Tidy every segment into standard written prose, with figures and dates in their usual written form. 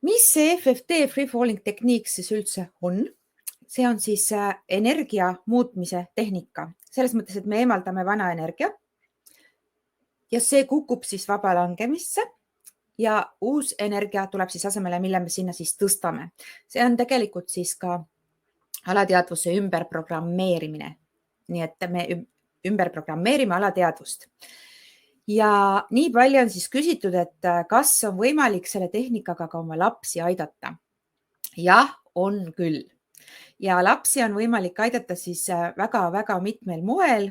Mis see FFT Free Falling Technique siis üldse on? See on siis energia muutmise tehnika. Selles mõttes, et me eemaldame vana energia ja see kukub siis vaba langemisse ja uus energia tuleb siis asemele, mille me sinna siis tõstame. See on tegelikult siis ka alateadvuse ümberprogrammeerimine. Nii et me ümber programmeerime alateadvust. Ja nii palju on siis küsitud, et kas on võimalik selle tehnikaga ka oma lapsi aidata. Jah, on küll. Ja lapsi on võimalik aidata siis väga-väga mitmel moel.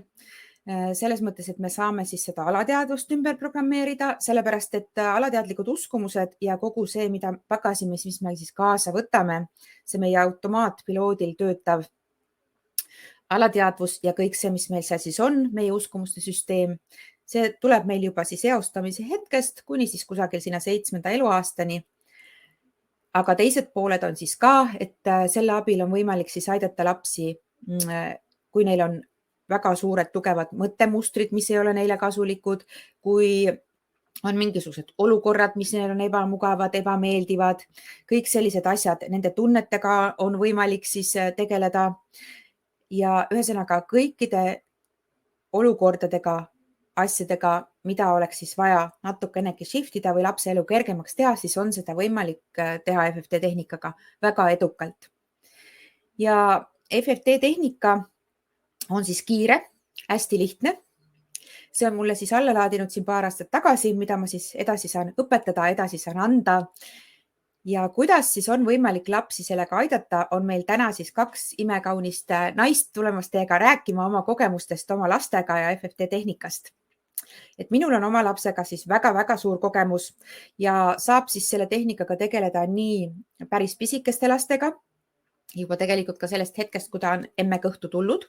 Selles mõttes, et me saame siis seda alateadvust ümber programmeerida, sellepärast et alateadlikud uskumused ja kogu see, mida pagasimis, mis me siis kaasa võtame, see meie automaatpiloodil töötav alateadvus ja kõik see, mis meil seal siis on, meie uskumuste süsteem, see tuleb meil juba siis eostamise hetkest kuni siis kusagil sinna 7. eluaastani. Aga teised pooled on siis ka, et selle abil on võimalik siis aidata lapsi, kui neil on väga suured tugevad mõttemustrid, mis ei ole neile kasulikud, kui on mingisugused olukorrad, mis neil on ebamugavad, ebameeldivad, kõik sellised asjad, nende tunnetega on võimalik siis tegeleda. Ja ühesõnaga kõikide olukordadega, asjadega, mida oleks siis vaja natukenegi shiftida või lapse elu kergemaks teha, siis on seda võimalik teha FFT tehnikaga väga edukalt. Ja FFT tehnika on siis kiire, hästi lihtne. See on mulle siis alla laadinud siin paar aastat tagasi, mida ma siis edasi saan õpetada, edasi saan anda. Ja kuidas siis on võimalik lapsi sellega aidata, on meil täna siis 2 imekaunist naist tulemas teiega rääkima oma kogemustest oma lastega ja FFT tehnikast. Et minul on oma lapsega siis väga-väga suur kogemus ja saab siis selle tehnikaga tegeleda nii päris pisikeste lastega, juba tegelikult ka sellest hetkest, kui ta on emme-kõhtu tulnud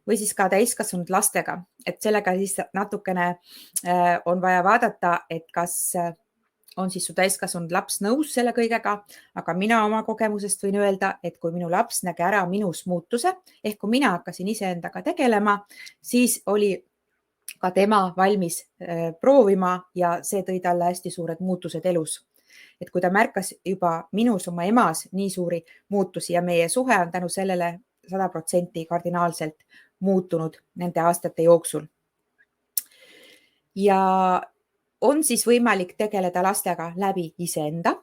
või siis ka täiskasvanud lastega. Et sellega siis natukene on vaja vaadata, et kas on siis su täiskasvanud laps nõus selle kõigega, aga mina oma kogemusest võin öelda, et kui minu laps nägi ära minus muutuse, ehk kui mina hakkasin iseendaga tegelema, siis oli ka tema valmis proovima ja see tõi talle hästi suured muutused elus. Et kui ta märkas juba minus oma emas nii suuri muutusi ja meie suhe on tänu sellele 100% kardinaalselt muutunud nende aastate jooksul. Ja on siis võimalik tegeleda lastega läbi iseenda.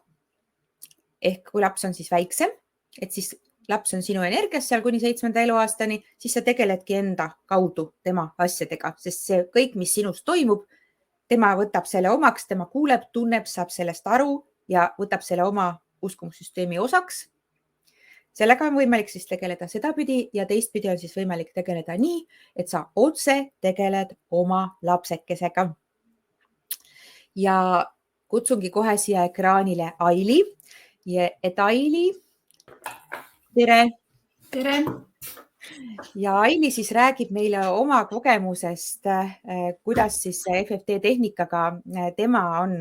Ehk kui laps on siis väiksem, et siis laps on sinu energias seal kuni 7. eluaastani, siis sa tegeledki enda kaudu tema asjadega, sest see kõik, mis sinus toimub, tema võtab selle omaks, tema kuuleb, tunneb, saab sellest aru ja võtab selle oma uskumussüsteemi osaks. Sellega on võimalik siis tegeleda sedapidi ja teistpidi on siis võimalik tegeleda nii, et sa otse tegeled oma lapsekesega. Ja kutsungi kohe siia ekraanile Aili. Et Aili, tere! Tere! Ja Aili siis räägib meile oma kogemusest, kuidas siis FFT tehnikaga tema on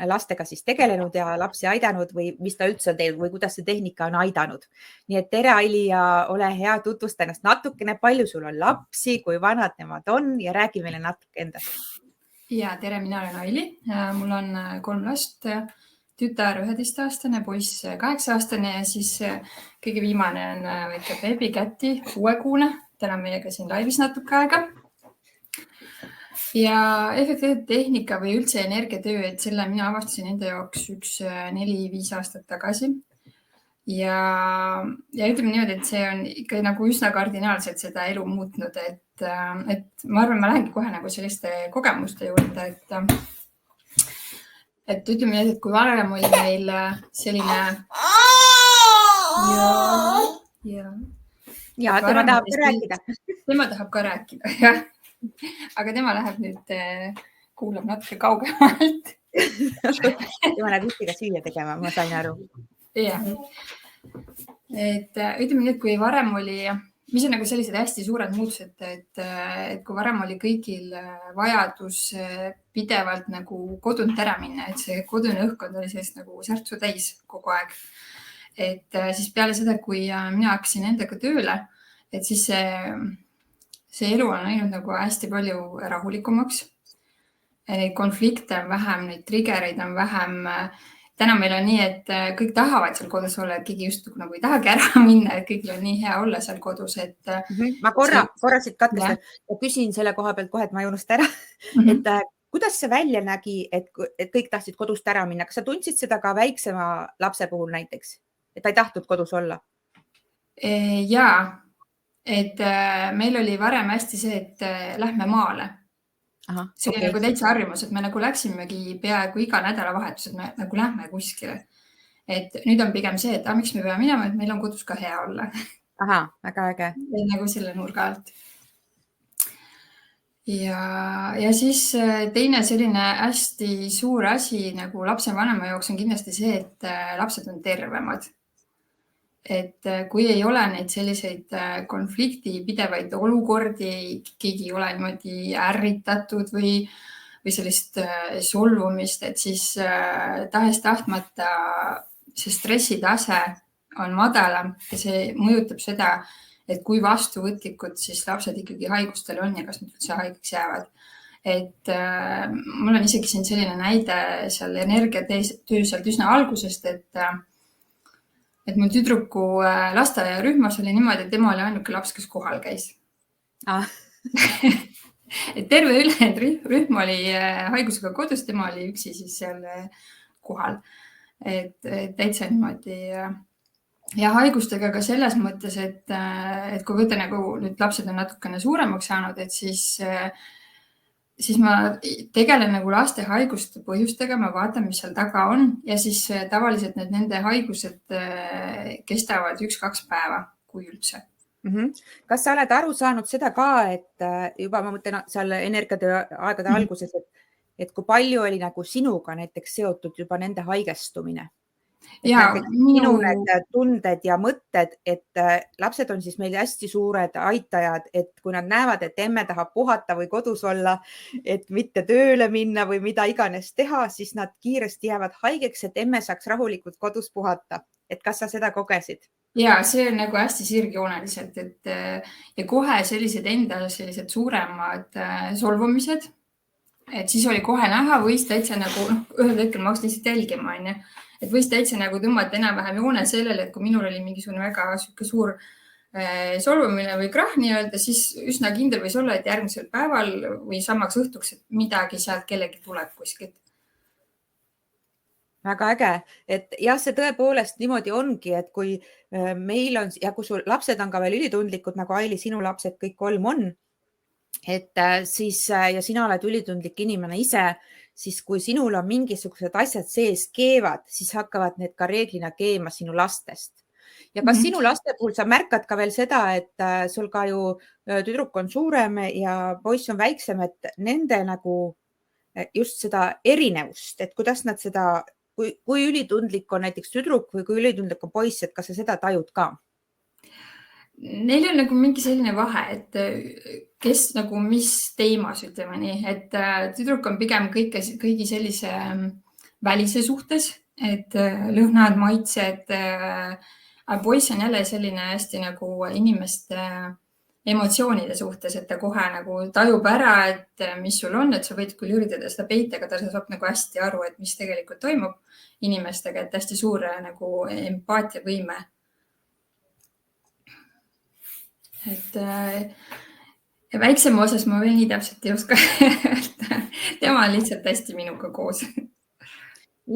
lastega siis tegelenud ja lapsi aidanud või mis ta üldse on teinud või kuidas see tehnika on aidanud. Nii et tere Aili ja ole hea, tutvusta ennast natukene, palju sul on lapsi, kui vanad nemad on ja räägi meile natuke endast. Ja tere, mina olen Aili. Mul on 3 last, tütar 11-aastane, poiss 8-aastane ja siis kõige viimane on väike beebi Käti, 6-kuune. Täna meiega siin laivis natuke aega. Ja FFT tehnika või üldse energiatöö, et selle mina avastasin enda jaoks 4-5 aastat tagasi. Ja ütleme niimoodi, et see on ikka nagu üsna kardinaalselt seda elu muutnud, et ma arvan, ma lähengi kohe nagu selliste kogemuste juurde, et ütleme niimoodi, et kui varem oli meil selline ja tema tahab ka rääkida. Tema tahab ka rääkida, jah. Aga tema läheb nüüd, kuulab natuke kaugemalt. Tema läheb ühtega süüa tegema, ma sain aru. Jah. Et ütleme nii, et kui varem oli, mis on nagu sellised hästi suured muutused, et kui varem oli kõigil vajadus pidevalt nagu kodunt ära minna, et see kodune õhkkond oli sellist nagu särtsu täis kogu aeg. Et siis peale seda, kui mina hakkasin endaga tööle, et siis see elu on läinud nagu hästi palju rahulikumaks. Neid konflikte on vähem, neid triggereid on vähem. täna meil on nii, et kõik tahavad seal kodus olla, et keegi just nagu ei tahagi ära minna, et kõigil on nii hea olla seal kodus, et ma korra siit katkestan ja küsin selle koha pealt kohe, et ma ei unusta ära, et kuidas see välja nägi, et kõik tahtsid kodust ära minna? Kas sa tundsid seda ka väiksema lapse puhul näiteks, et ta ei tahtnud kodus olla? Jaa, et meil oli varem hästi see, et lähme maale. See oli nagu täitsa harjumus, et me nagu läksimegi peaaegu iga nädalavahetus, et me nagu lähme kuskile. Et nüüd on pigem see, et miks me peame minema, et meil on kodus ka hea olla. Väga äge. Nagu selle nurga alt. Ja siis teine selline hästi suur asi nagu lapsevanema jaoks on kindlasti see, et lapsed on tervemad. Et kui ei ole neid selliseid konflikti pidevaid olukordi, keegi ei ole niimoodi ärritatud või sellist solvumist, et siis tahes-tahtmata see stressitase on madalam ja see mõjutab seda, et kui vastuvõtlikud siis lapsed ikkagi haigustel on ja kas nad üldse haigeks jäävad. Et mul on isegi siin selline näide seal energiatöö sealt üsna algusest, et mul tüdruku lasteaiarühmas oli niimoodi, et tema oli ainuke laps, kes kohal käis. Et terve ülejäänud rühm oli haigusega kodus, tema oli üksi siis seal kohal. Et täitsa niimoodi ja haigustega ka selles mõttes, et kui võtta nagu nüüd lapsed on natukene suuremaks saanud, et siis ma tegelen nagu laste haiguste põhjustega, ma vaatan, mis seal taga on ja siis tavaliselt nende haigused kestavad 1-2 päeva, kui üldse. Kas sa oled aru saanud seda ka, et juba ma mõtlen seal energiatöö aegade alguses, et kui palju oli nagu sinuga näiteks seotud juba nende haigestumine? Minu need tunded ja mõtted, et lapsed on siis meil hästi suured aitajad, et kui nad näevad, et emme tahab puhata või kodus olla, et mitte tööle minna või mida iganes teha, siis nad kiiresti jäävad haigeks, et emme saaks rahulikult kodus puhata. Et kas sa seda kogesid? Ja see on nagu hästi sirgjooneliselt, ja kohe sellised enda sellised suuremad solvumised, et siis oli kohe näha, võis täitsa nagu ühel hetkel ma hakkasin lihtsalt jälgima, et võis täitsa nagu tõmmata enam-vähem joone sellele, et kui minul oli mingisugune väga suur solvumine või krahh nii-öelda, siis üsna kindel võis olla, et järgmisel päeval või samaks õhtuks, et midagi sealt kellegi tuleb kuskilt. Väga äge, et jah, see tõepoolest niimoodi ongi, et kui meil on ja kui sul lapsed on ka veel ülitundlikud, nagu Aili, sinu lapsed kõik 3 on, et siis ja sina oled ülitundlik inimene ise, siis kui sinul on mingisugused asjad sees keevad, siis hakkavad need ka reeglina keema sinu lastest. Ja kas sinu laste puhul sa märkad ka veel seda, et sul ka ju tüdruk on suurem ja poiss on väiksem, et nende nagu just seda erinevust, et kuidas nad seda, kui ülitundlik on näiteks tüdruk või kui ülitundlik on poiss, et kas sa seda tajud ka? Neil on nagu mingi selline vahe, et kes nagu mis teemas, ütleme nii, et tüdruk on pigem kõigi sellise välise suhtes, et lõhnad, maitsed, poiss on jälle selline hästi nagu inimeste emotsioonide suhtes, et ta kohe nagu tajub ära, et mis sul on, et sa võid küll üritada seda peita, aga ta saab nagu hästi aru, et mis tegelikult toimub inimestega, et hästi suur nagu empaatiavõime. Et ja väiksema osas ma veel nii täpselt ei oska öelda. Tema on lihtsalt hästi minuga koos.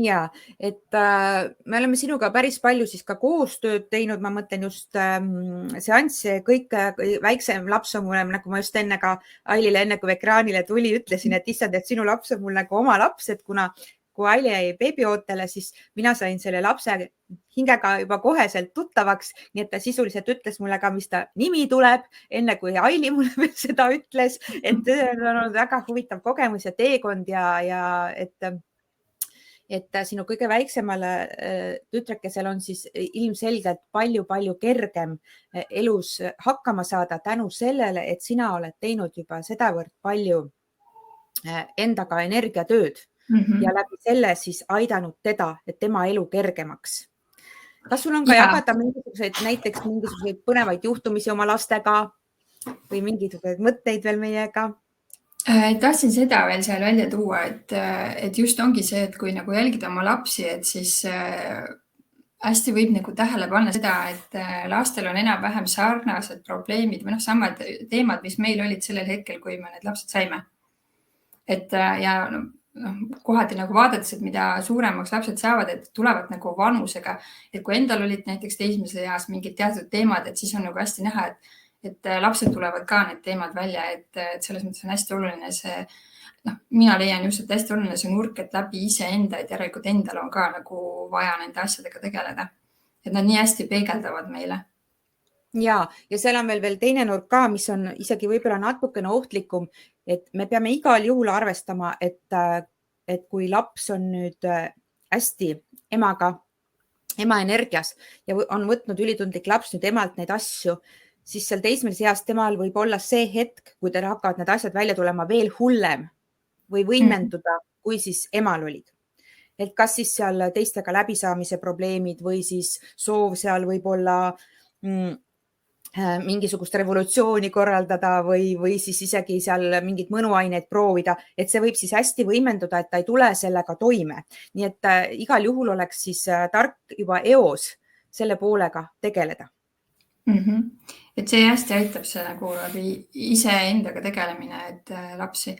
Ja, et me oleme sinuga päris palju siis ka koostööd teinud, ma mõtlen just seansse, kõik väiksem laps on mulle, nagu ma just enne ka Ailile, enne kui ekraanile tuli, ütlesin, et issand, et sinu laps on mul nagu oma laps, et kuna kui Aili jäi beebiootele, siis mina sain selle lapse hingega juba koheselt tuttavaks, nii et ta sisuliselt ütles mulle ka, mis ta nimi tuleb, enne kui Aili mulle seda ütles, et see on olnud väga huvitav kogemus ja teekond ja et sinu kõige väiksemale tütrekesel on siis ilmselgelt palju-palju kergem elus hakkama saada tänu sellele, et sina oled teinud juba sedavõrd palju endaga energiatööd ja läbi selle siis aidanud teda, et tema elu kergemaks. Kas sul on ka jagada näiteks mingisuguseid põnevaid juhtumisi oma lastega või mingisuguseid mõtteid veel meiega? Tahtsin seda veel seal välja tuua, et just ongi see, et kui nagu jälgida oma lapsi, et siis hästi võib nagu tähele panna seda, et lastel on enam-vähem sarnased probleemid või samad teemad, mis meil olid sellel hetkel, kui me need lapsed saime. Et ja kohati nagu vaadates, et mida suuremaks lapsed saavad, et tulevad nagu vanusega, et kui endal olid näiteks teismelise eas mingid teatud teemad, et siis on nagu hästi näha, et lapsed tulevad ka need teemad välja, et selles mõttes on hästi oluline see, mina leian just, et hästi oluline see nurk, et läbi iseenda, et järelikult endal on ka nagu vaja nende asjadega tegeleda. Et nad nii hästi peegeldavad meile. Ja seal on veel teine nurk ka, mis on isegi võib-olla natukene ohtlikum, et me peame igal juhul arvestama, et kui laps on nüüd hästi ema energias ja on võtnud ülitundlik laps nüüd emalt neid asju, siis seal teismelise eas temal võib olla see hetk, kui teil hakkavad need asjad välja tulema veel hullem või võimenduda, kui siis emal olid. Et kas siis seal teistega läbisaamise probleemid või siis soov seal võib-olla mingisugust revolutsiooni korraldada või siis isegi seal mingid mõnuaineid proovida, et see võib siis hästi võimenduda, et ta ei tule sellega toime. Nii et igal juhul oleks siis tark juba eos selle poolega tegeleda. Et see hästi aitab see nagu iseendaga tegelemine, et lapsi.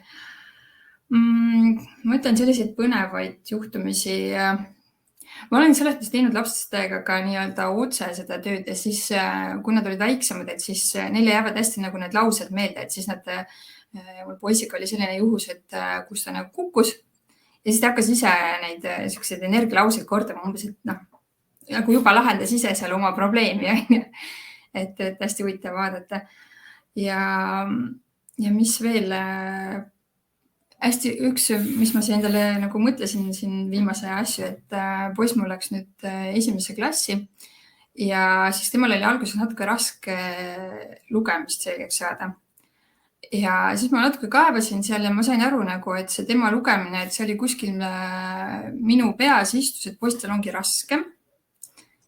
Ma ütlen selliseid põnevaid juhtumisi. Ma olen selles mõttes teinud lastega ka nii-öelda otse seda tööd ja siis, kui nad olid väiksemad, et siis neile jäävad hästi nagu need laused meelde, et siis mul poisiga oli selline juhus, et kus ta nagu kukkus ja siis ta hakkas ise neid selliseid energialauseid kordama umbes, et nagu juba lahendas ise seal oma probleemi. Et hästi huvitav vaadata. Ja mis veel hästi üks, mis ma siin endale nagu mõtlesin siin viimase asju, et poiss mul läks nüüd esimesse klassi ja siis temal oli alguses natuke raske lugemist selgeks saada. Ja siis ma natuke kaevasin seal ja ma sain aru nagu, et see tema lugemine, et see oli kuskil minu peas istus, et poistel ongi raskem.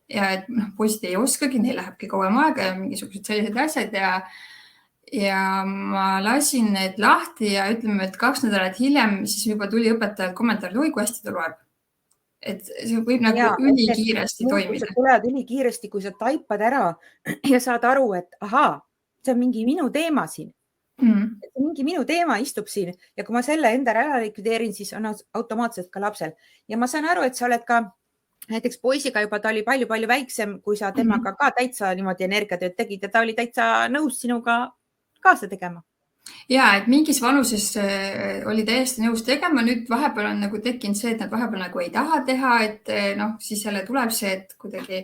Ja et poisid ei oskagi, neil lähebki kauem aega ja mingisugused sellised asjad ja ma lasin need lahti ja ütleme, et 2 nädalat hiljem siis juba tuli õpetajalt kommentaar, oi, kui hästi ta loeb. Et see võib nagu ülikiiresti toimida. Tulevad ülikiiresti, kui sa taipad ära ja saad aru, et ahaa, see on mingi minu teema siin. Mingi minu teema istub siin ja kui ma selle enda ära likvideerin, siis on automaatselt ka lapsel. Ja ma saan aru, et sa oled ka näiteks poisiga juba, ta oli palju-palju väiksem, kui sa temaga ka täitsa niimoodi energiatööd tegid ja ta oli täitsa nõus sinuga kaasa tegema. Ja, et mingis vanuses oli täiesti nõus tegema. Nüüd vahepeal on nagu tekkinud see, et nad vahepeal nagu ei taha teha, et siis jälle tuleb see, et kuidagi,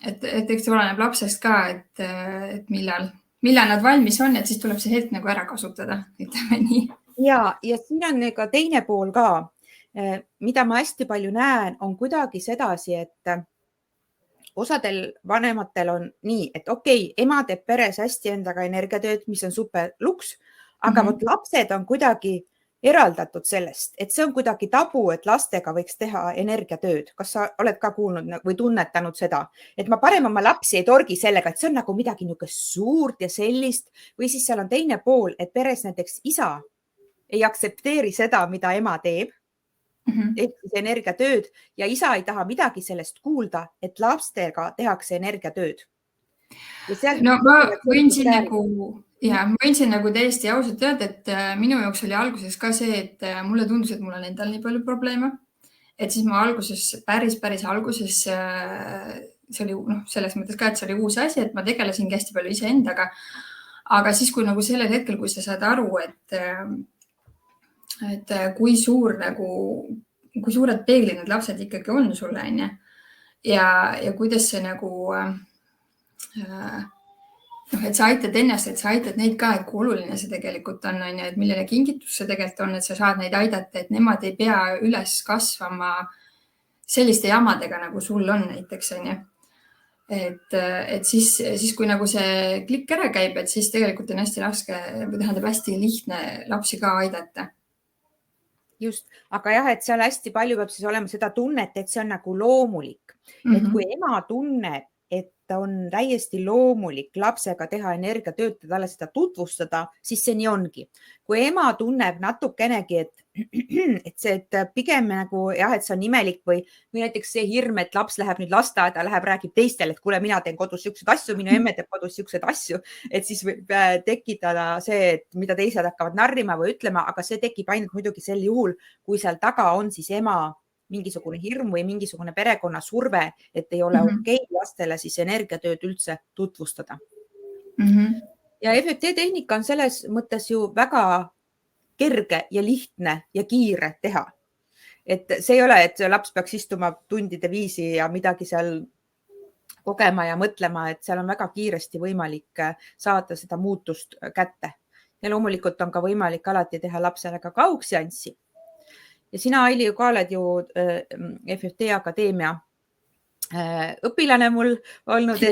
et eks see oleneb lapsest ka, et millal nad valmis on, et siis tuleb see hetk nagu ära kasutada, ütleme nii. Ja siin on ka teine pool ka, mida ma hästi palju näen, on kuidagi sedasi, et osadel vanematel on nii, et okei, ema teeb peres hästi endaga energiatööd, mis on super luks, aga vot lapsed on kuidagi eraldatud sellest, et see on kuidagi tabu, et lastega võiks teha energiatööd. Kas sa oled ka kuulnud või tunnetanud seda, et ma parem oma lapsi ei torgi sellega, et see on nagu midagi niisugust suurt ja sellist või siis seal on teine pool, et peres näiteks isa ei aktsepteeri seda, mida ema teeb, ehk siis energiatööd ja isa ei taha midagi sellest kuulda, et lastega tehakse energiatööd. No ma võin siin nagu täiesti ausalt öelda, et minu jaoks oli alguses ka see, et mulle tundus, et mul on endal nii palju probleeme, et siis ma alguses, päris alguses, see oli selles mõttes ka, et see oli uus asi, et ma tegelesingi hästi palju iseendaga, aga siis kui nagu sellel hetkel, kui sa saad aru, et kui suured peeglid need lapsed ikkagi on sulle, ja kuidas see nagu, et sa aitad ennast, et sa aitad neid ka, et kui oluline see tegelikult on, et millele kingitus see tegelikult on, et sa saad neid aidata, et nemad ei pea üles kasvama selliste jamadega, nagu sul on näiteks, et siis kui nagu see klikk ära käib, et siis tegelikult on hästi raske või tähendab hästi lihtne lapsi ka aidata. Just, aga jah, et seal hästi palju peab siis olema seda tunnet, et see on nagu loomulik. Et kui ema tunneb, et on täiesti loomulik lapsega teha energiatööd ja talle seda tutvustada, siis see nii ongi. Kui ema tunneb natukenegi, et pigem nagu jah, et see on imelik või näiteks see hirm, et laps läheb nüüd lasteaeda, räägib teistele, et kuule, mina teen kodus siukseid asju, minu emme teeb kodus siukseid asju, et siis võib tekitada see, et mida teised hakkavad narrima või ütlema, aga see tekib ainult muidugi sel juhul, kui seal taga on siis ema mingisugune hirm või mingisugune perekonna surve, et ei ole okei lastele siis energiatööd üldse tutvustada. Ja FFT tehnika on selles mõttes ju väga kerge ja lihtne ja kiire teha. Et see ei ole, et laps peaks istuma tundide viisi ja midagi seal kogema ja mõtlema, et seal on väga kiiresti võimalik saada seda muutust kätte. Ja loomulikult on ka võimalik alati teha lapsele ka kaugseanssi. Ja sina, Aili, ju ka oled ju FFT Akadeemia õpilane mul olnud,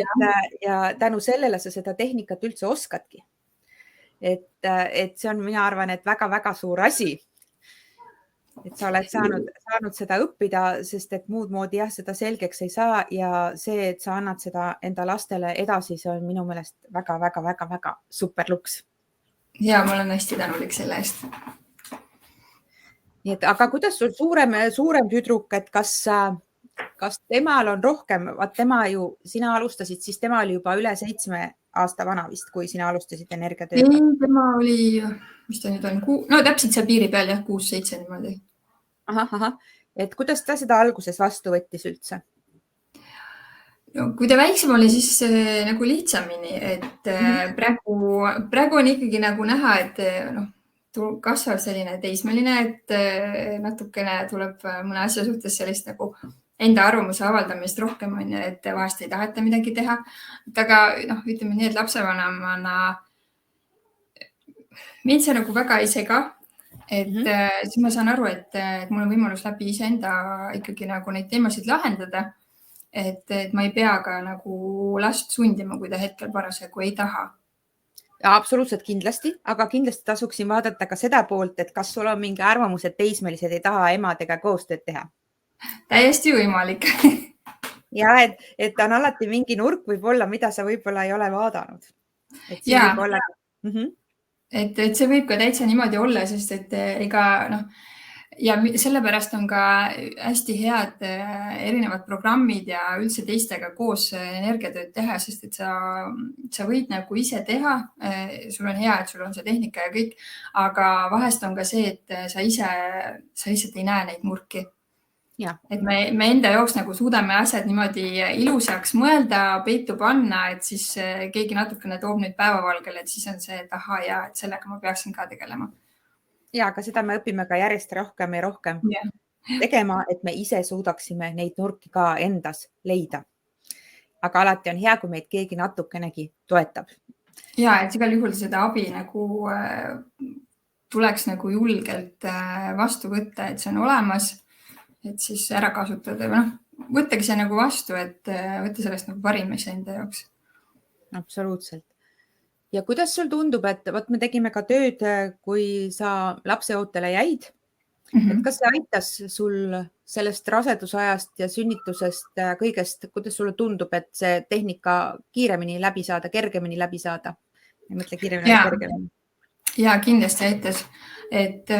ja tänu sellele sa seda tehnikat üldse oskadki. Et see on, mina arvan, et väga-väga suur asi, et sa oled saanud seda õppida, sest et muud moodi jah, seda selgeks ei saa ja see, et sa annad seda enda lastele edasi, see on minu meelest väga-väga-väga-väga super luks. Ja ma olen hästi tänulik selle eest. Nii et, aga kuidas sul suurem tüdruk, et kas temal on rohkem, tema ju, sina alustasid, siis tema oli juba üle 7 aasta vana vist, kui sina alustasid energiatööga? Ei, tema oli, mis ta nüüd on, no täpselt seal piiri peal jah, 6-7 niimoodi. Ahah, et kuidas ta seda alguses vastu võttis üldse? No, kui ta väiksem oli, siis nagu lihtsamini, et praegu on ikkagi nagu näha, et kasvab selline teismeline, et natukene tuleb mõne asja suhtes sellist nagu enda arvamuse avaldamist rohkem on, et vahest ei taheta midagi teha. Aga ütleme nii, et lapsevanemana mind see nagu väga ei sega, et siis ma saan aru, et mul on võimalus läbi iseenda ikkagi nagu neid teemasid lahendada, et ma ei pea ka nagu last sundima, kui ta hetkel parasjagu ei taha. Ja absoluutselt kindlasti, aga kindlasti tasuksin vaadata ka seda poolt, et kas sul on mingi arvamus, et teismelised ei taha emadega koostööd teha? Täiesti võimalik. Ja, et on alati mingi nurk võib-olla, mida sa võib-olla ei ole vaadanud. Et see võib ka täitsa niimoodi olla, sest et ega ja sellepärast on ka hästi head erinevad programmid ja üldse teistega koos energiatööd teha, sest et sa võid nagu ise teha. Sul on hea, et sul on see tehnika ja kõik, aga vahest on ka see, et sa lihtsalt ei näe neid nurki. Ja. Et me enda jaoks nagu suudame asjad niimoodi ilusaks mõelda, peitu panna, et siis keegi natukene toob nüüd päevavalgele, et siis on see, et aha, ja et sellega ma peaksin ka tegelema. Ja, aga seda me õpime ka järjest rohkem ja rohkem tegema, et me ise suudaksime neid nurki ka endas leida. Aga alati on hea, kui meid keegi natukenegi toetab. Ja, et igal juhul seda abi nagu tuleks nagu julgelt vastu võtta, et see on olemas, et siis ära kasutada või võttagi see nagu vastu, et võtta sellest nagu parim enda jaoks. Absoluutselt. Ja kuidas sul tundub, et me tegime ka tööd, kui sa lapseootele jäid, et kas see aitas sul sellest rasedusajast ja sünnitusest kõigest, kuidas sulle tundub, et see tehnika kiiremini läbi saada, kergemini läbi saada? Ei mõtle kiiremini, kergemini. Ja, kindlasti aitas, et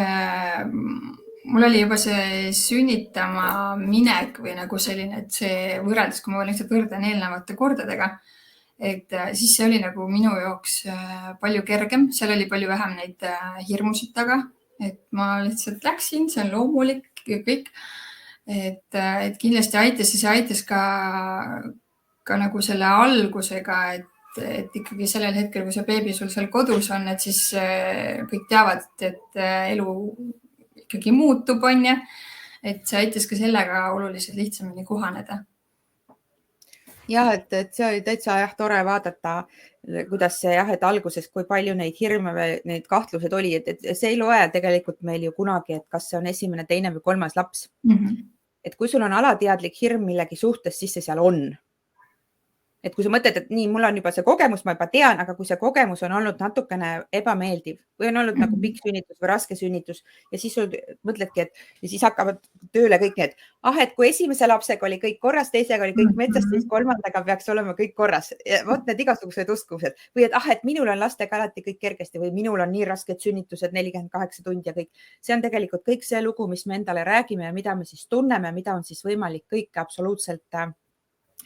mul oli juba see sünnitama minek või nagu selline, et see võrreldes, kui ma lihtsalt võrdan eelnevate kordadega, et siis see oli nagu minu jaoks palju kergem, seal oli palju vähem neid hirmusid taga, et ma lihtsalt läksin, see on loomulik ja kõik, et kindlasti aitas ja see aitas ka nagu selle algusega, et ikkagi sellel hetkel, kui see beebi sul seal kodus on, et siis kõik teavad, et elu ikkagi muutub, on ja, et see aitas ka sellega oluliselt lihtsamini kohaneda. Ja, et see oli täitsa tore vaadata, kuidas see et alguses, kui palju neid hirme või neid kahtlused oli, et see ei loe tegelikult meil ju kunagi, et kas see on esimene, teine või kolmas laps. Et kui sul on alateadlik hirm millegi suhtes, siis see seal on. et kui sa mõtled, et nii, mul on juba see kogemus, ma juba tean, aga kui see kogemus on olnud natukene ebameeldiv või on olnud nagu pikk sünnitus või raske sünnitus ja siis sul mõtledki, et ja siis hakkavad tööle kõik need, et kui esimese lapsega oli kõik korras, teisega oli kõik metsas, siis kolmandaga peaks olema kõik korras. Vot need igasugused uskumused või et minul on lastega alati kõik kergesti või minul on nii rasked sünnitused 48 tundi ja kõik. See on tegelikult kõik see lugu, mis me endale räägime ja mida me siis tunneme, mida on siis võimalik kõike absoluutselt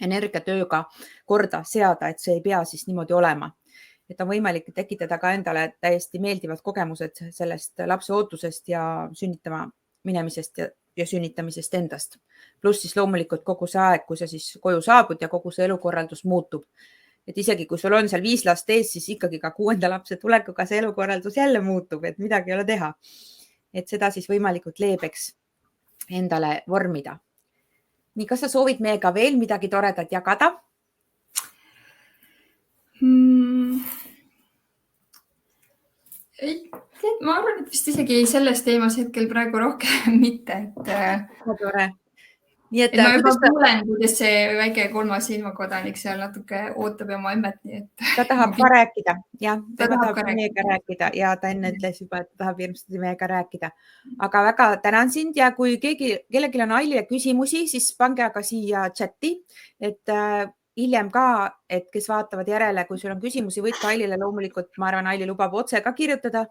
energiatööga korda seada, et see ei pea siis niimoodi olema. Et on võimalik tekitada ka endale täiesti meeldivad kogemused sellest lapse ootusest ja sünnitama minemisest ja sünnitamisest endast. Pluss siis loomulikult kogu see aeg, kui sa siis koju saabud ja kogu see elukorraldus muutub. Et isegi kui sul on seal 5 last ees, siis ikkagi ka 6. lapse tulekuga see elukorraldus jälle muutub, et midagi ei ole teha. Et seda siis võimalikult leebeks endale vormida. Nii, kas sa soovid meiega veel midagi toredat jagada? Ma arvan, et vist isegi selles teemas hetkel praegu rohkem mitte. Tore. Nii, et ma juba kuulen, kuidas see väike 3. silmakodanik seal natuke ootab oma emmet. Ta tahab ka rääkida. Ja, ta tahab meiega rääkida ja ta enne ütles juba, et tahab hirmsasti meiega rääkida. Aga väga tänan sind ja kui kellelgi on Ailile küsimusi, siis pange aga siia chati, et hiljem ka, et kes vaatavad järele, kui sul on küsimusi, võid ka Ailile loomulikult, ma arvan, Aili lubab otse ka kirjutada.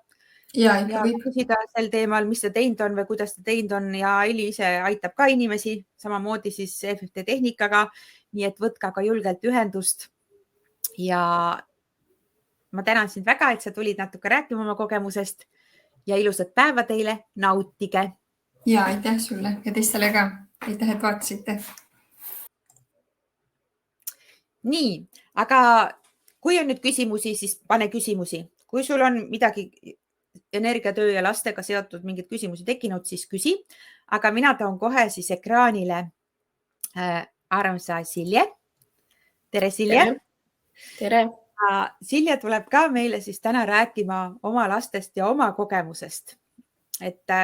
Ja küsida sel teemal, mis ta teinud on või kuidas ta teinud on ja Aili ise aitab ka inimesi, samamoodi siis EFT tehnikaga, nii et võtka ka julgelt ühendust. Ja ma tänan sind väga, et sa tulid natuke rääkima oma kogemusest ja ilusat päeva teile, nautige. Ja, aitäh sulle ja teistele ka. Aitäh, et vaatasite. Nii, aga kui on nüüd küsimusi, siis pane küsimusi. Kui sul on midagi energiatöö ja lastega seotud mingid küsimusi tekkinud, siis küsi. Aga mina toon kohe siis ekraanile armsa Silje. Tere, Silje. Tere. Silje tuleb ka meile siis täna rääkima oma lastest ja oma kogemusest. Et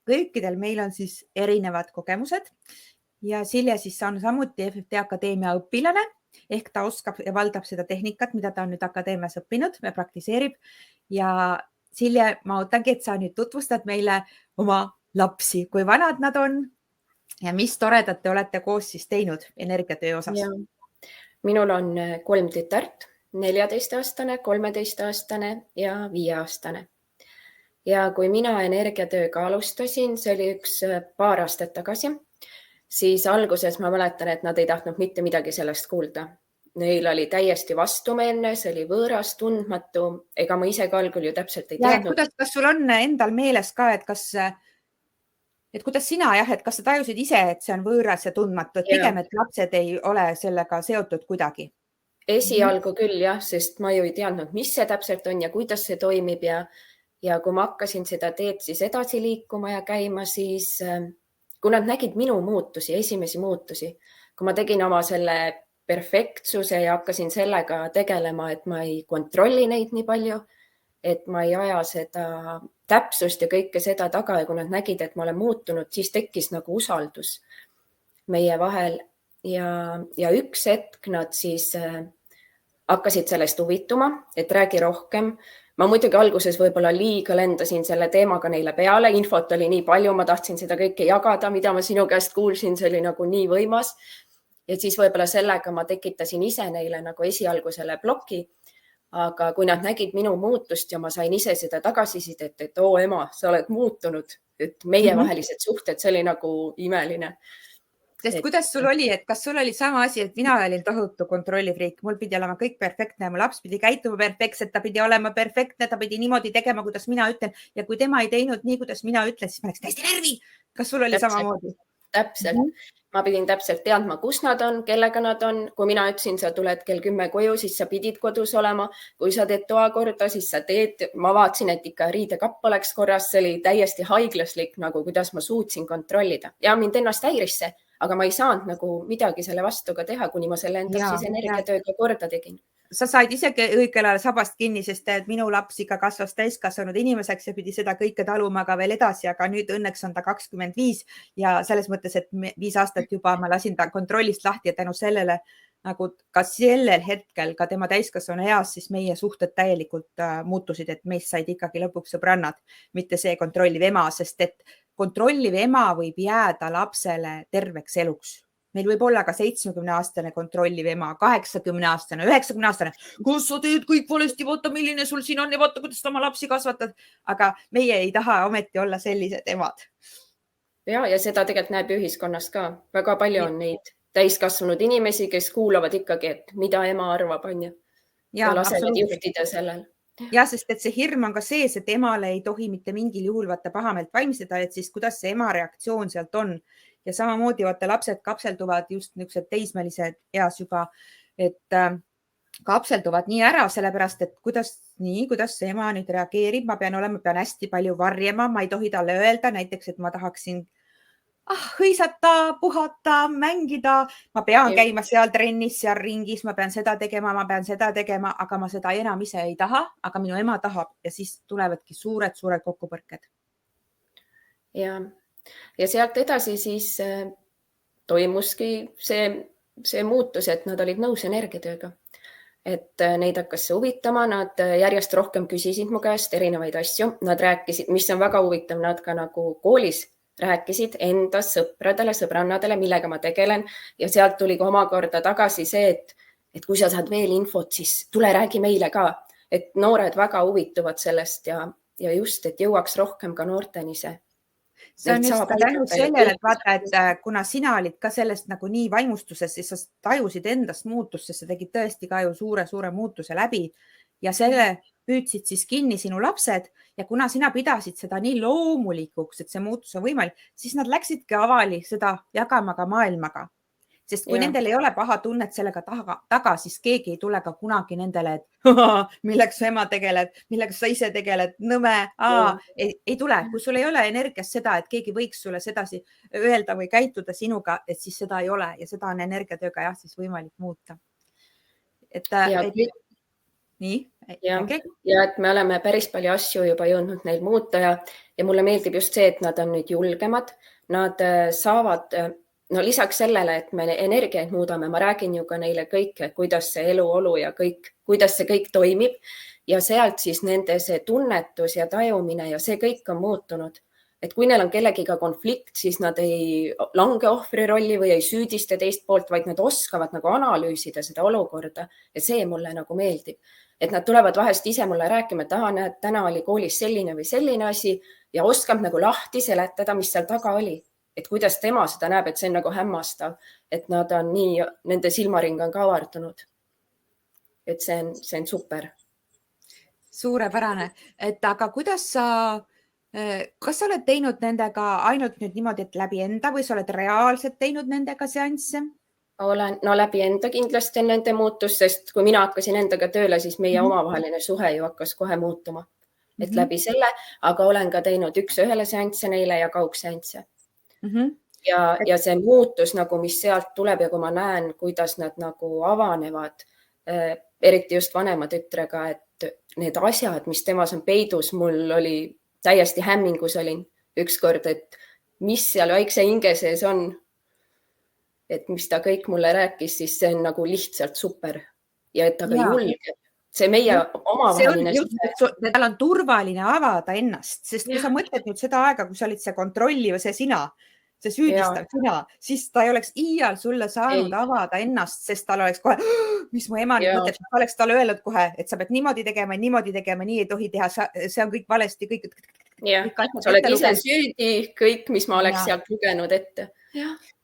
kõikidel meil on siis erinevad kogemused ja Silje siis on samuti EFT Akadeemia õpilane ehk ta oskab ja valdab seda tehnikat, mida ta on nüüd akadeemias õppinud ja praktiseerib. Ja Silje, ma ootangi, et sa nüüd tutvustad meile oma lapsi, kui vanad nad on ja mis toredat te olete koos siis teinud energiatöö osas. Ja. Minul on 3 tütart, 14-aastane, 13-aastane ja 5-aastane. Ja kui mina energiatööga alustasin, see oli üks paar aastat tagasi, siis alguses ma mäletan, et nad ei tahtnud mitte midagi sellest kuulda. Neil oli täiesti vastumeelne, see oli võõras, tundmatu, ega ma ise ka algul ju täpselt ei teadnud. Kas sul on endal meeles ka, et kuidas sina, et kas sa tajusid ise, et see on võõras ja tundmatu, et pigem, et lapsed ei ole sellega seotud kuidagi? Esialgu küll jah, sest ma ju ei teadnud, mis see täpselt on ja kuidas see toimib ja kui ma hakkasin seda teed siis edasi liikuma ja käima, siis kui nad nägid minu muutusi, esimesi muutusi, kui ma tegin oma selle perfektsuse ja hakkasin sellega tegelema, et ma ei kontrolli neid nii palju, et ma ei aja seda täpsust ja kõike seda taga ja kui nad nägid, et ma olen muutunud, siis tekkis nagu usaldus meie vahel ja üks hetk nad siis hakkasid sellest huvituma, et räägi rohkem. Ma muidugi alguses võib-olla liiga lendasin selle teemaga neile peale, infot oli nii palju, ma tahtsin seda kõike jagada, mida ma sinu käest kuulsin, see oli nagu nii võimas. Ja siis võib-olla sellega ma tekitasin ise neile nagu esialgu selle ploki, aga kui nad nägid minu muutust ja ma sain ise seda tagasisidet, et oo ema, sa oled muutunud, et meie vahelised suhted, see oli nagu imeline. Sest kuidas sul oli, et kas sul oli sama asi, et mina olin tohutu kontrollifriik, mul pidi olema kõik perfektne, mu laps pidi käituma perfektselt, ta pidi olema perfektne, ta pidi niimoodi tegema, kuidas mina ütlen ja kui tema ei teinud nii, kuidas mina ütlen, siis ma läks täiesti närvi. Kas sul oli samamoodi? Täpselt. Ma pidin täpselt teadma, kus nad on, kellega nad on. Kui mina ütlesin, sa tuled kell 10 koju, siis sa pidid kodus olema. Kui sa teed toa korda, siis sa teed. Ma vaatasin, et ikka riidekapp oleks korras. See oli täiesti haiglaslik, nagu kuidas ma suutsin kontrollida. Ja mind ennast häirisse, aga ma ei saanud nagu midagi selle vastu ka teha, kuni ma selle enda siis energiatööga korda tegin. Sa said isegi õigel ajal sabast kinni, sest minu laps ikka kasvas täiskasvanud inimeseks ja pidi seda kõike taluma ka veel edasi, aga nüüd õnneks on ta 25 ja selles mõttes, et 5 aastat juba ma lasin ta kontrollist lahti ja tänu sellele nagu ka sellel hetkel, ka tema täiskasvanu eas, siis meie suhted täielikult muutusid, et meist said ikkagi lõpuks sõbrannad, mitte see kontrolliv ema, sest et kontrolliv ema võib jääda lapsele terveks eluks. Meil võib olla ka 70-aastane kontrolliv ema, 80-aastane, 90-aastane. Kus sa teed kõik valesti, vaata, milline sul siin on ja vaata, kuidas sa oma lapsi kasvatad. Aga meie ei taha ometi olla sellised emad. Ja seda tegelikult näeb ühiskonnas ka. Väga palju on neid täiskasvanud inimesi, kes kuulavad ikkagi, et mida ema arvab, on ju. Ja lasevad juhtida sellel. Ja, sest et see hirm on ka sees, et emale ei tohi mitte mingil juhul vaata pahamelt vaimseda, et siis kuidas see ema reaktsioon sealt on. Ja samamoodi vaata lapsed kapselduvad just niisugused teismelised eas juba, et kapselduvad nii ära, sellepärast, et kuidas see ema nüüd reageerib, ma pean hästi palju varjema, ma ei tohi talle öelda näiteks, et ma tahaksin hõisata, puhata, mängida, ma pean käima seal trennis, seal ringis, ma pean seda tegema, aga ma seda enam ise ei taha, aga minu ema tahab ja siis tulevadki suured kokkupõrked. Ja sealt edasi siis toimuski see muutus, et nad olid nõus energiatööga. Et neid hakkas see huvitama, nad järjest rohkem küsisid mu käest erinevaid asju. Nad rääkisid, mis on väga huvitav, nad ka nagu koolis rääkisid enda sõpradele, sõbrannadele, millega ma tegelen. Ja sealt tuli ka omakorda tagasi see, et kui sa saad veel infot, siis tule räägi meile ka. Et noored väga huvituvad sellest ja just, et jõuaks rohkem ka noorteni see. See on just tänu sellele, et vaata, et kuna sina olid ka sellest nagu nii vaimustuses, siis sa tajusid endast muutust, sest sa tegid tõesti ka ju suure muutuse läbi ja selle püüdsid siis kinni sinu lapsed ja kuna sina pidasid seda nii loomulikuks, et see muutus on võimalik, siis nad läksidki avali seda jagama ka maailmaga. Sest kui nendel ei ole paha tunnet sellega taga, siis keegi ei tule ka kunagi nendele, et milleks su ema tegeleb, millega sa ise tegeled, nõme, ei tule. Kui sul ei ole energias seda, et keegi võiks sulle sedasi öelda või käituda sinuga, et siis seda ei ole ja seda on energiatööga siis võimalik muuta. Nii. Ja, et me oleme päris palju asju juba jõudnud neil muuta ja mulle meeldib just see, et nad on nüüd julgemad. Nad saavad... No lisaks sellele, et me energiaid muudame, ma räägin ju ka neile kõike, kuidas see eluolu ja kuidas see kõik toimib ja sealt siis nende see tunnetus ja tajumine ja see kõik on muutunud. Et kui neil on kellegiga konflikt, siis nad ei lange ohvri rolli või ei süüdista teist poolt, vaid nad oskavad nagu analüüsida seda olukorda ja see mulle nagu meeldib. Et nad tulevad vahest ise mulle rääkima, et näed, täna oli koolis selline või selline asi ja oskab nagu lahti seletada, mis seal taga oli. Et kuidas tema seda näeb, et see on nagu hämmastav, et nad on nii, nende silmaring on ka avardunud. Et see on super. Suurepärane. Et aga kas sa oled teinud nendega ainult nüüd niimoodi, et läbi enda või sa oled reaalselt teinud nendega seansse? Olen, läbi enda kindlasti on nende muutus, sest kui mina hakkasin endaga tööle, siis meie omavaheline suhe ju hakkas kohe muutuma. Et läbi selle, aga olen ka teinud 1-1 seansse neile ja kaugseansse. Ja see muutus, nagu, mis sealt tuleb ja kui ma näen, kuidas nad nagu avanevad, eriti just vanema tütrega, et need asjad, mis temas on peidus, mul oli täiesti hämmingus olin ükskord, et mis seal väikse hinge sees on, et mis ta kõik mulle rääkis, siis see on nagu lihtsalt super ja et ta ka julgeb. See meie omavaheline suhe. Tal on turvaline avada ennast, sest kui sa mõtled nüüd seda aega, kui sa olid see kontrolliv ja see sina, see süüdistav sina, siis ta ei oleks iial sulle saanud avada ennast, sest tal oleks kohe, mis mu ema nüüd mõtleb, ta oleks talle öelnud kohe, et sa pead niimoodi tegema, nii ei tohi teha, see on kõik valesti, kõik. Sa oled ise süüdi, kõik, mis ma oleks sealt lugenud ette.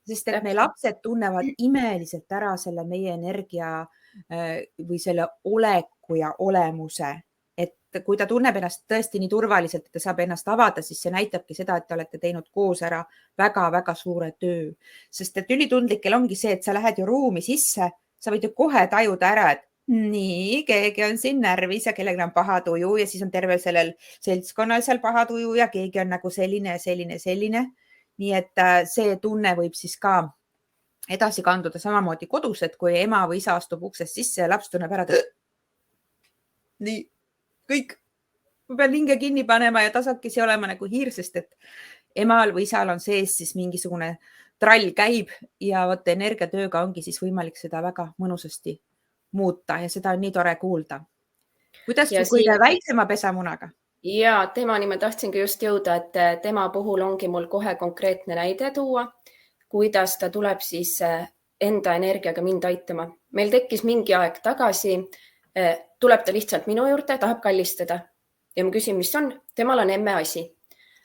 Sest et meie lapsed tunnevad imeliselt ära selle meie energia või selle oleku ja olemuse. Et kui ta tunneb ennast tõesti nii turvaliselt, et ta saab ennast avada, siis see näitabki seda, et te olete teinud koos ära väga-väga suure töö. Sest et ülitundlikel ongi see, et sa lähed ju ruumi sisse, sa võid ju kohe tajuda ära, et nii, keegi on siin närvis ja kellelgi on paha tuju ja siis on terve sellel seltskonnal seal paha tuju ja keegi on nagu selline ja selline. Nii et see tunne võib siis ka edasi kanduda samamoodi kodus, et kui ema või isa astub uksest sisse ja laps tunneb ära, nii, kõik. Ma pean hinge kinni panema ja tasakesi olema nagu hiir, sest et emal või isal on sees siis mingisugune trall käib ja vot energiatööga ongi siis võimalik seda väga mõnusasti muuta ja seda on nii tore kuulda. Kuidas Ja kui siin- väiksema pesamunaga? ja temani ma tahtsingi just jõuda, et tema puhul ongi mul kohe konkreetne näide tuua, kuidas ta tuleb siis enda energiaga mind aitama. Meil tekkis mingi aeg tagasi, tuleb ta lihtsalt minu juurde, tahab kallistada ja ma küsin, mis on, temal on emme asi.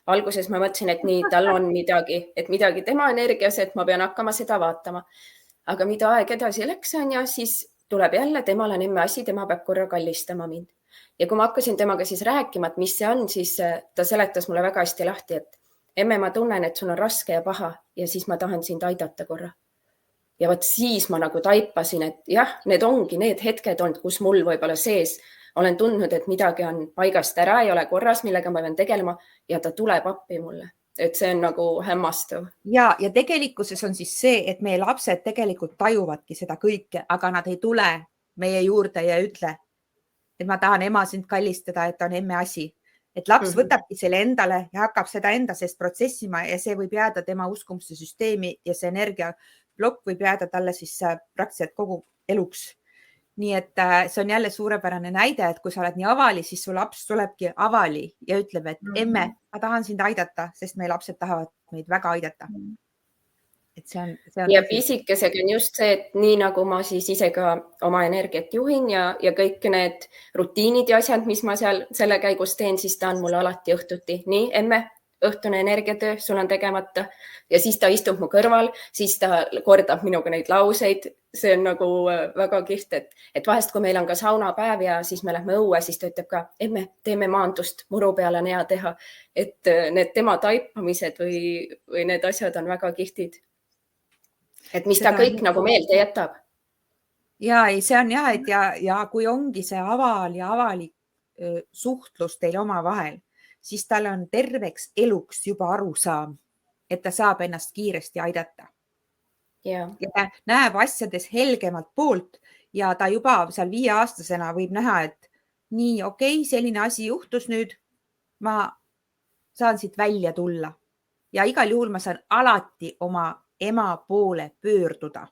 Alguses ma mõtlesin, et nii, tal on midagi tema energias, et ma pean hakkama seda vaatama. Aga mida aeg edasi läks, on ja siis tuleb jälle, temal on emme asi, tema peab korra kallistama mind. Ja kui ma hakkasin temaga siis rääkima, et mis see on, siis ta seletas mulle väga hästi lahti, et emme, ma tunnen, et sul on raske ja paha ja siis ma tahan sind aidata korra. Ja vot siis ma nagu taipasin, et jah, need ongi need hetked olnud, kus mul võib-olla sees olen tundnud, et midagi on paigast ära, ei ole korras, millega ma pean tegelema ja ta tuleb appi mulle. Et see on nagu hämmastav. Ja tegelikkuses on siis see, et meie lapsed tegelikult tajuvadki seda kõike, aga nad ei tule meie juurde ja ütle, et ma tahan ema sind kallistada, et on emme asi. Et laps võtabki selle endale ja hakkab seda enda seest protsessima ja see võib jääda tema uskumuste süsteemi ja see energiaplokk võib jääda talle siis praktiliselt kogu eluks. Nii et see on jälle suurepärane näide, et kui sa oled nii avali, siis su laps tulebki avali ja ütleb, et emme, ma tahan sind aidata, sest meie lapsed tahavad meid väga aidata. Et see on ja pisikesega on just see, et nii nagu ma siis ise ka oma energiat juhin ja kõik need rutiinid ja asjad, mis ma seal selle käigus teen, siis ta on mulle alati õhtuti. Nii, emme, õhtune energiatöö, sul on tegemata ja siis ta istub mu kõrval, siis ta kordab minuga neid lauseid. See on nagu väga kihvt, et vahest, kui meil on ka saunapäev ja siis me lähme õue, siis ta ütleb ka, emme, teeme maandust, muru peale on hea teha. Et need tema taipamised või need asjad on väga kihtid. Et mis ta kõik nagu meelde jätab. Ja ei, see on jah, et ja kui ongi see avalik suhtlus teil oma vahel, siis tal on terveks eluks juba arusaam, et ta saab ennast kiiresti aidata. Ja ta näeb asjades helgemalt poolt ja ta juba seal 5-aastasena võib näha, et nii okei, selline asi juhtus nüüd, ma saan siit välja tulla ja igal juhul ma saan alati oma ema poole pöörduda.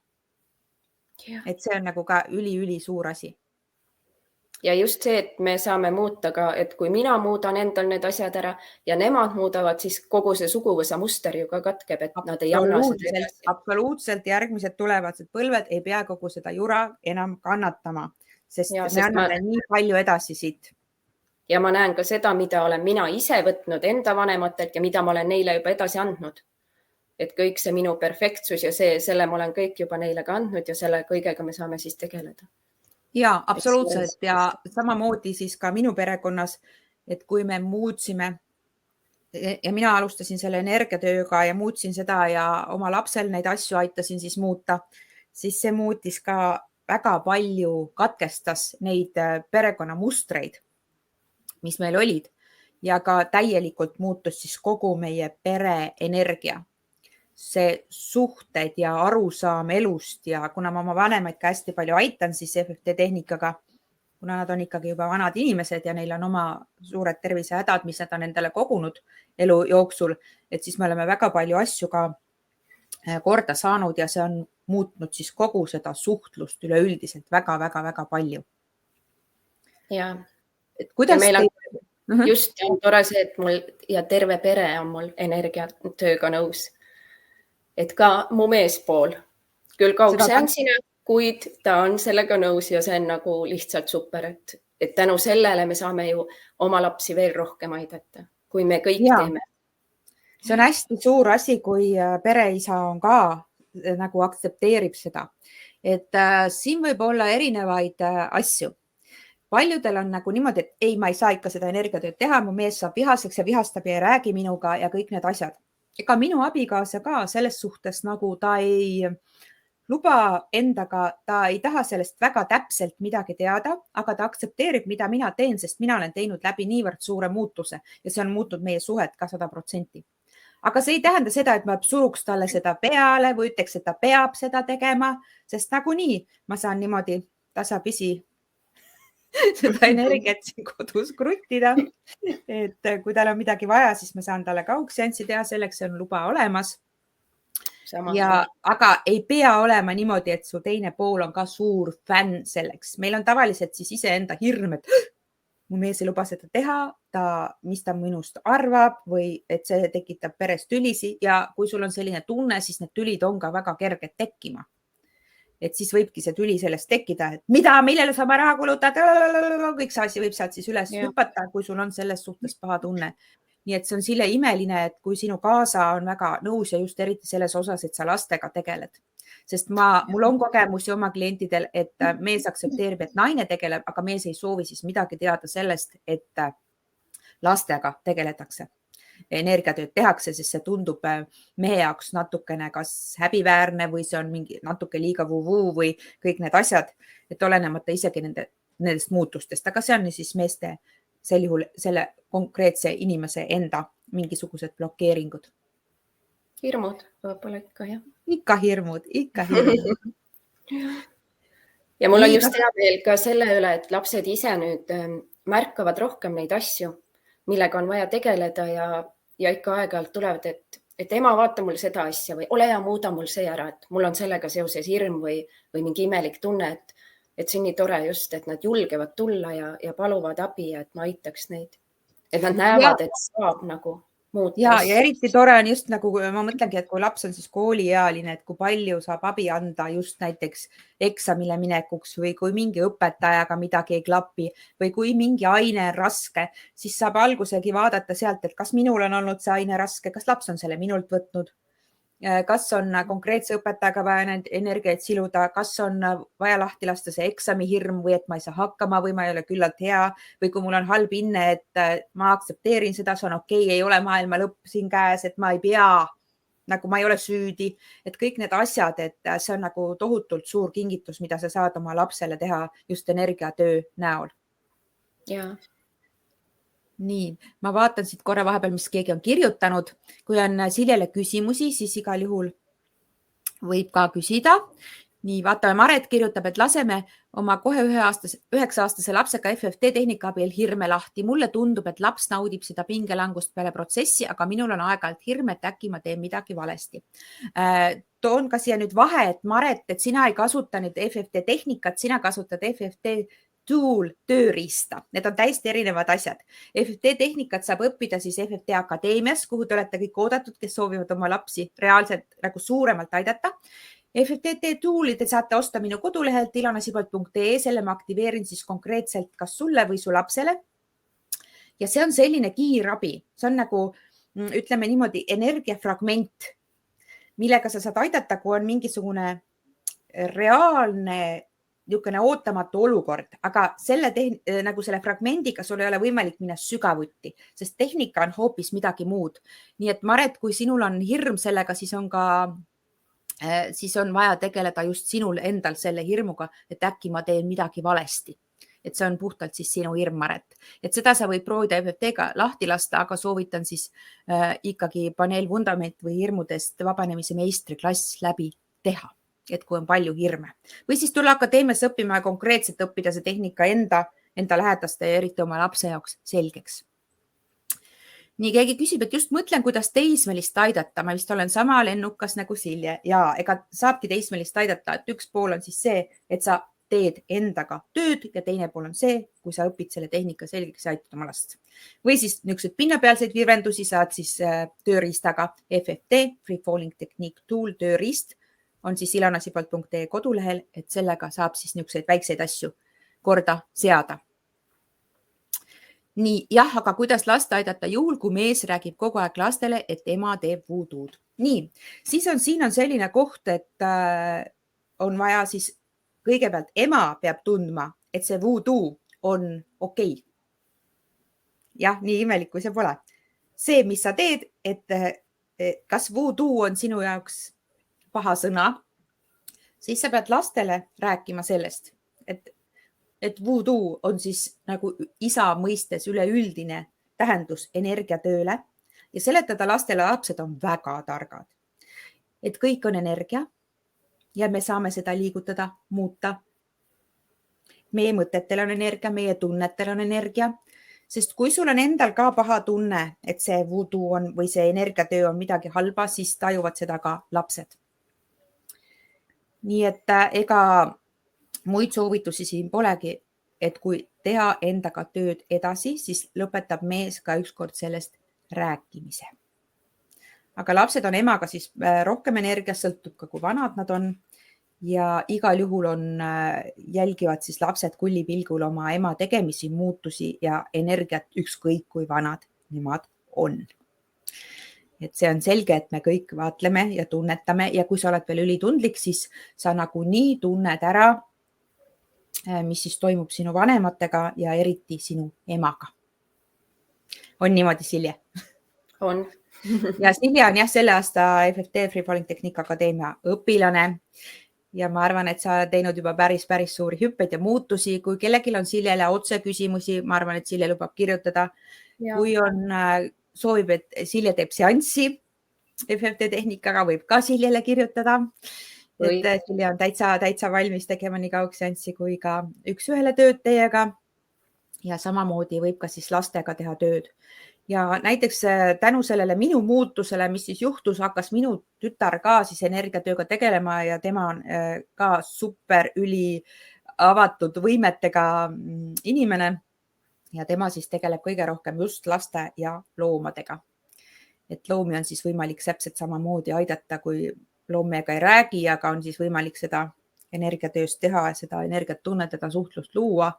Et see on nagu ka üli suur asi. Ja just see, et me saame muuta ka, et kui mina muudan endal need asjad ära ja nemad muudavad, siis kogu see suguvõsa muster ju ka katkeb, et nad ei anna seda edasi. Absoluutselt järgmised tulevased põlved ei pea kogu seda jura enam kannatama, sest me anname nii palju edasi siit. Ja ma näen ka seda, mida olen mina ise võtnud enda vanematelt ja mida ma olen neile juba edasi andnud. Et kõik see minu perfektsus ja selle ma olen kõik juba neile ka andnud ja selle kõigega me saame siis tegeleda. Ja absoluutselt ja samamoodi siis ka minu perekonnas, et kui me muutsime ja mina alustasin selle energiatööga ja muutsin seda ja oma lapsel neid asju aitasin siis muuta, siis see muutis ka väga palju, katkestas neid perekonnamustreid, mis meil olid ja ka täielikult muutus siis kogu meie pere energia. See suhted ja arusaam elust ja kuna ma oma vanemaid ka hästi palju aitan siis EFT tehnikaga, kuna nad on ikkagi juba vanad inimesed ja neil on oma suured tervisehädad, mis nad on endale kogunud elu jooksul, et siis me oleme väga palju asju ka korda saanud ja see on muutnud siis kogu seda suhtlust üleüldiselt väga palju. Ja, kuidas meil on just on tore see, et mul ja terve pere on mul energiatööga nõus. Et ka mu meespool, küll kaugseansina, kuid ta on sellega nõus ja see on nagu lihtsalt super, et tänu sellele me saame ju oma lapsi veel rohkem aidata, kui me kõik teeme. See on hästi suur asi, kui pereisa on ka nagu aktsepteerib seda, et siin võib olla erinevaid asju. Paljudel on nagu niimoodi, et ei, ma ei saa ikka seda energiatööd teha, mu mees saab vihaseks ja vihastab ja ei räägi minuga ja kõik need asjad. Ega minu abikaasa ka selles suhtes nagu ta ei luba endaga, ta ei taha sellest väga täpselt midagi teada, aga ta aktsepteerib, mida mina teen, sest mina olen teinud läbi niivõrd suure muutuse ja see on muutnud meie suhet ka 100%. Aga see ei tähenda seda, et ma suruks talle seda peale või ütleks, et ta peab seda tegema, sest nagunii ma saan niimoodi tasapisi seda energiat siin kodus kruttida, et kui tal on midagi vaja, siis ma saan talle kaugseanssi teha, selleks on luba olemas. sama. Aga ei pea olema niimoodi, et su teine pool on ka suur fänn selleks. Meil on tavaliselt siis iseenda hirm, et mu mees ei luba seda teha, mis ta minust arvab või et see tekitab peres tülisi ja kui sul on selline tunne, siis need tülid on ka väga kerged tekkima. Et siis võibki see tüli sellest tekkida, et mida, millele sa oma raha kulutad, kõik see asi võib sealt siis üles hüpata, kui sul on selles suhtes paha tunne. Nii et see on sille imeline, et kui sinu kaasa on väga nõus ja just eriti selles osas, et sa lastega tegeled. Sest mul on kogemusi oma klientidel, et mees aktsepteerib, et naine tegeleb, aga mees ei soovi siis midagi teada sellest, et lastega tegeletakse. Energiatööd tehakse, sest see tundub mehe jaoks natukene kas häbiväärne või see on mingi natuke liiga vuu või kõik need asjad, et olenemata isegi nendest muutustest, aga see on siis meeste sel juhul selle konkreetse inimese enda mingisugused blokeeringud. Hirmud võib-olla ikka, jah. Ikka hirmud. Ja mul on just hea meel ka selle üle, et lapsed ise nüüd märkavad rohkem neid asju, millega on vaja tegeleda ja ikka aeg-ajalt tulevad, et ema, vaata mul seda asja või ole hea, muuda mul see ära, et mul on sellega seoses hirm või mingi imelik tunne, et see on nii tore just, et nad julgevad tulla ja paluvad abi ja et ma aitaks neid. Et nad näevad, et saab nagu muuta. Ja eriti tore on just nagu, ma mõtlengi, et kui laps on siis kooliealine, et kui palju saab abi anda just näiteks eksamile minekuks või kui mingi õpetajaga midagi ei klapi või kui mingi aine on raske, siis saab algusegi vaadata sealt, et kas minul on olnud see aine raske, kas laps on selle minult võtnud, kas on konkreetse õpetajaga vaja neid energiaid siluda, kas on vaja lahti lasta see eksami hirm või et ma ei saa hakkama või ma ei ole küllalt hea või kui mul on halb inne, et ma aktsepteerin seda, see on okei, ei ole maailma lõpp siin käes, et ma ei pea, nagu ma ei ole süüdi, et kõik need asjad, et see on nagu tohutult suur kingitus, mida sa saad oma lapsele teha just energiatöö näol. Jaa. Nii, ma vaatan siit korra vahepeal, mis keegi on kirjutanud. Kui on Siljele küsimusi, siis igal juhul võib ka küsida. Nii, vaatame, Maret kirjutab, et laseme oma kohe 9-aastase lapsega FFT tehnika abil hirme lahti. Mulle tundub, et laps naudib seda pingelangust peale protsessi, aga minul on aeg-ajalt hirm, et äkki ma teen midagi valesti. Toon ka siia nüüd vahe, et Maret, et sina ei kasuta nüüd FFT tehnikat, sina kasutad FFT tool tööriista. Need on täiesti erinevad asjad. FFT tehnikat saab õppida siis FFT Akadeemias, kuhu te olete kõik oodatud, kes soovivad oma lapsi reaalselt nagu suuremalt aidata. FFT tooli te saate osta minu kodulehelt ilanasipalt.ee, selle ma aktiveerin siis konkreetselt kas sulle või su lapsele. Ja see on selline kiirabi. See on nagu, ütleme niimoodi, energiafragment, millega sa saad aidata, kui on mingisugune reaalne niisugune ootamatu olukord, aga selle fragmendiga sul ei ole võimalik minna sügavuti, sest tehnika on hoopis midagi muud. Nii et Maret, kui sinul on hirm sellega, siis on vaja tegeleda just sinul endal selle hirmuga, et äkki ma teen midagi valesti. Et see on puhtalt siis sinu hirm, Maret. Et seda sa võid proovida FFT-ga lahti lasta, aga soovitan siis ikkagi paneelvundament või hirmudest vabanemise meistriklass läbi teha. Et kui on palju hirme. Või siis tulla akadeemiasse õppima ja konkreetselt õppida see tehnika enda lähedaste ja eriti oma lapse jaoks selgeks. Nii, keegi küsib, et just mõtlen, kuidas teismelist aidata. Ma vist olen sama lennukas nagu Silje. Ja ega saabki teismelist aidata, et üks pool on siis see, et sa teed endaga tööd ja teine pool on see, kui sa õpid selle tehnika selgeks ja aitad oma last. Või siis niisugused pinnapealseid virvendusi saad siis tööriistaga FFT, Free Falling Technique Tool tööriist on siis ilanasipalt.ee kodulehel, et sellega saab siis niisuguseid väikseid asju korda seada. Nii, jah, aga kuidas last aidata juhul, kui mees räägib kogu aeg lastele, et ema teeb voodoo'd? Nii, siis siin on selline koht, et on vaja siis kõigepealt ema peab tundma, et see voodoo on okei. Jah, nii imelik, kui see pole. See, mis sa teed, et kas voodoo on sinu jaoks paha sõna, siis sa pead lastele rääkima sellest, et voodoo on siis nagu isa mõistes üleüldine tähendus energiatööle ja seletada lastele, lapsed on väga targad, et kõik on energia ja me saame seda liigutada, muuta. Meie mõtetel on energia, meie tunnetel on energia. sest kui sul on endal ka paha tunne, et see voodoo on või see energiatöö on midagi halba, siis tajuvad seda ka lapsed. Nii et ega muid soovitusi siin polegi, et kui teha endaga tööd edasi, siis lõpetab mees ka ükskord sellest rääkimise. Aga lapsed on emaga siis rohkem energias, sõltub ka, kui vanad nad on. Ja igal juhul jälgivad siis lapsed kullipilgul oma ema tegemisi, muutusi ja energiat ükskõik kui vanad nemad on. Et see on selge, et me kõik vaatleme ja tunnetame ja kui sa oled veel ülitundlik, siis sa nagunii tunned ära, mis siis toimub sinu vanematega ja eriti sinu emaga. On niimoodi, Silje? On. Ja Silje on selle aasta FFT Free Falling Technique Akadeemia õpilane. Ja ma arvan, et sa oled teinud juba päris suuri hüppeid ja muutusi. Kui kellelgi on Siljele otse küsimusi, ma arvan, et Silje lubab kirjutada. Ja. Kui soovib, et Silje teeb seanssi FFT tehnikaga, võib ka Siljele kirjutada. Et Silje on täitsa valmis tegema nii kauks seanssi kui ka üks-ühele tööd teiega. Ja samamoodi võib ka siis lastega teha tööd. Ja näiteks tänu sellele minu muutusele, mis siis juhtus, hakkas minu tütar ka siis energiatööga tegelema ja tema on ka super üli avatud võimetega inimene ja tema siis tegeleb kõige rohkem just laste ja loomadega. Et loomi on siis võimalik täpselt samamoodi aidata, kui loomega ei räägi, aga on siis võimalik seda energiatööst teha ja seda energiat tunnetada, suhtlust luua.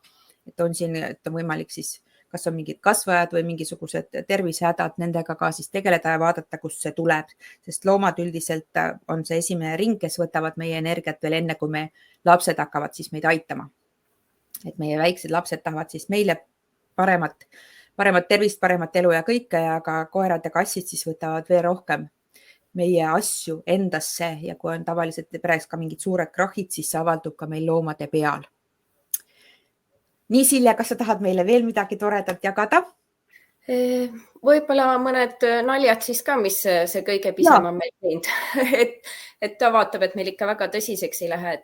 Et on siin, et on võimalik siis kas on mingid kasvajad või mingisugused tervisehädad, nendega ka siis tegeleda ja vaadata, kust see tuleb. Sest loomad üldiselt on see esimene ring, kes võtavad meie energiat veel enne, kui me lapsed hakkavad siis meid aitama. Et meie väiksed lapsed tahavad siis meile paremat tervist, paremat elu ja kõike, aga koerad ja kassid siis võtavad veel rohkem meie asju endasse ja kui on tavaliselt peres ka mingid suured krahhid, siis see avaldub ka meil loomade peal. Nii, Silje, kas sa tahad meile veel midagi toredat jagada? Võib-olla mõned naljad siis ka, mis see kõige pisem on meil teinud. Et ta vaatab, et meil ikka väga tõsiseks ei lähe.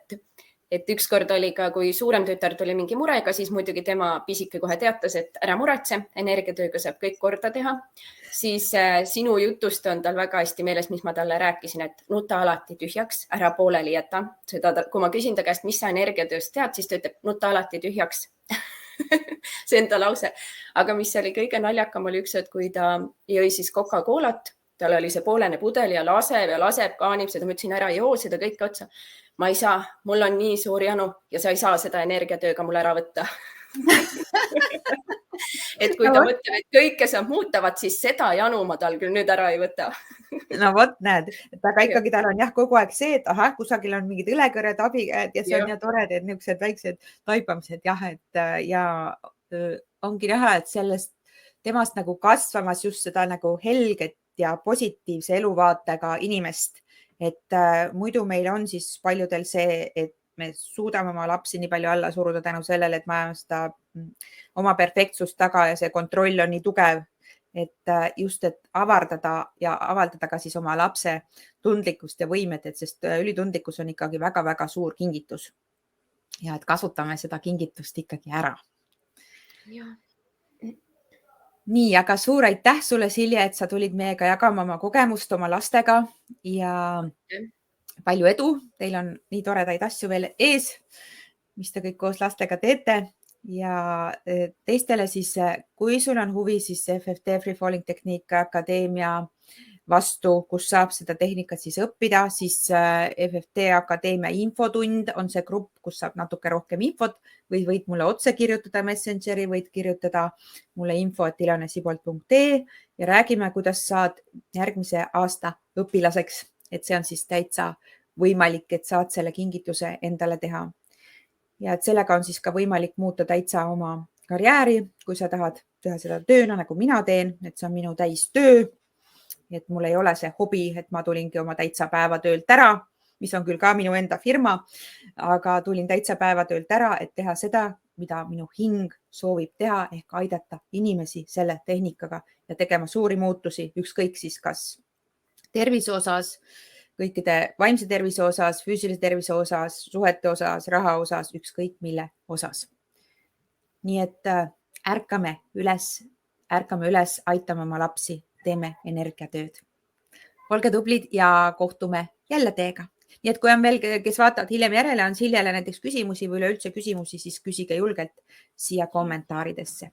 Et ükskord oli ka, kui suurem tütar tuli mingi murega, siis muidugi tema pisike kohe teatas, et ära muretse, energiatööga saab kõik korda teha. Siis sinu jutust on tal väga hästi meeles, mis ma talle rääkisin, et nuta alati tühjaks, ära pooleli jäta. Kui ma küsin ta käest, mis sa energiatööst tead, siis ta ütleb, nuta alati tühjaks. See enda lause. Aga mis oli kõige naljakam oli üks, et kui ta jõi siis Coca-Colat, tal oli see poolene pudel ja laseb, kaanib seda, ma ütlesin ära joo seda kõike otsa. Ma ei saa, mul on nii suur janu ja sa ei saa seda energiatööga mul ära võtta. Et kui ta mõtleb, et kõike saab muutavad, siis seda janu ma tal küll nüüd ära ei võta. No vot, näed, aga ikkagi tal on kogu aeg see, et kusagil on mingid õlekõred, abikäed ja see on ja tore, et niisugused väiksed taipamised ja ongi näha, et sellest temast nagu kasvamas just seda nagu helget ja positiivse eluvaatega inimest. Et muidu meil on siis paljudel see, et me suudame oma lapsi nii palju alla suruda tänu sellele, et me ajame seda oma perfektsust taga ja see kontroll on nii tugev, et just, et avardada ja avaldada ka siis oma lapse tundlikkust ja võimet, sest ülitundlikkus on ikkagi väga suur kingitus. Ja et kasutame seda kingitust ikkagi ära. Ja. Nii, aga suur aitäh sulle, Silje, et sa tulid meiega jagama oma kogemust oma lastega ja palju edu. Teil on nii toredaid asju veel ees, mis te kõik koos lastega teete ja teistele siis, kui sul on huvi, siis FFT Free Falling Technique Akadeemia vastu, kus saab seda tehnikat siis õppida, siis FFT Akadeemia infotund on see grupp, kus saab natuke rohkem infot või võid mulle otse kirjutada Messengeri, võid kirjutada mulle info@ilanesibolt.ee ja räägime, kuidas saad järgmise aasta õpilaseks, et see on siis täitsa võimalik, et saad selle kingituse endale teha. Ja et sellega on siis ka võimalik muuta täitsa oma karjääri, kui sa tahad teha seda tööna, nagu mina teen, et see on minu täistöö. Et mul ei ole see hobi, et ma tulingi oma täitsa päevatöölt ära, mis on küll ka minu enda firma, aga tulin täitsa päevatöölt ära, et teha seda, mida minu hing soovib teha, ehk aidata inimesi selle tehnikaga ja tegema suuri muutusi, ükskõik siis kas tervise osas, kõikide vaimse tervise osas, füüsilise tervise osas, suhete osas, raha osas, ükskõik mille osas. Nii et ärkame üles, aitame oma lapsi, teeme energiatööd. Olge tublid ja kohtume jälle teiega. Nii et kui on veel, kes vaatavad hiljem järele, on Siljale näiteks küsimusi või üleüldse küsimusi, siis küsige julgelt siia kommentaaridesse.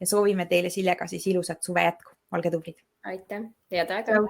Ja soovime teile Siljega siis ilusat suve jätku. Olge tublid. Aitäh, head aega!